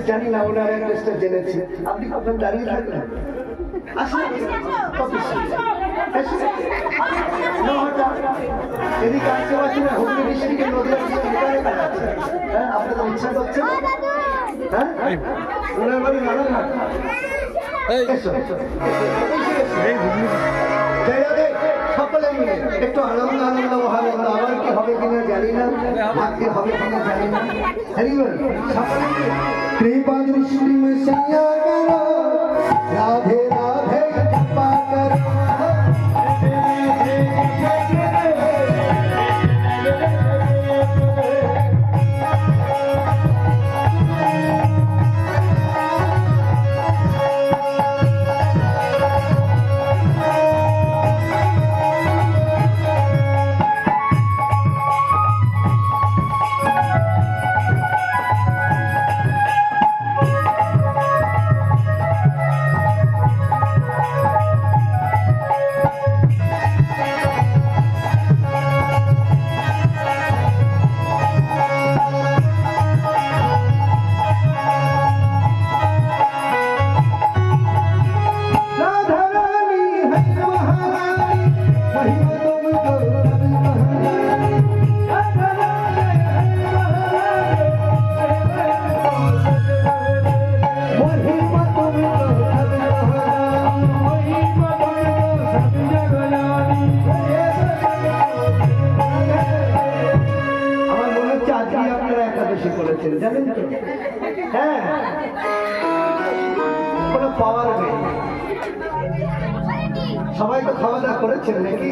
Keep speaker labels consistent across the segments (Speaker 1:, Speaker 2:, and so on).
Speaker 1: জানি না ওনার অ্যাড্রেসটা জেনেছি আপনি কখন দাঁড়িয়ে থাকলেন এদিকে আসতে পারছি না হুগলি ডিস্ট্রিক্টের নদীয়া হ্যাঁ আপনাদের ইচ্ছা করছে হ্যাঁ ওনার বাড়ি রানাঘাট সকলে মিলে একটু আনন্দ আনন্দ মহানন্দ আবার কি হবে কিনা জানি না ভাগ্যে হবে কিনা জানি না সকলে মিলে कृपा दृष्टि में सैया करो राधे राधे कृपा करो সবাই তো খাওয়া দাওয়া করেছেন নাকি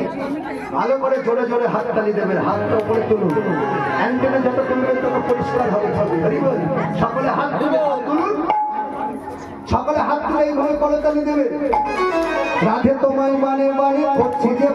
Speaker 1: ভালো করে জোরে জোরে হাত তালি দেবেন হাতটা উপরে তুলুন অ্যান্টেনা যত তুলবেন তত পরিষ্কার হবে সকলে হাত তুলুন সকলে হাত তুলে এইভাবে করতালি দেবে। রাধে তোমায় মানে মানে করছে যে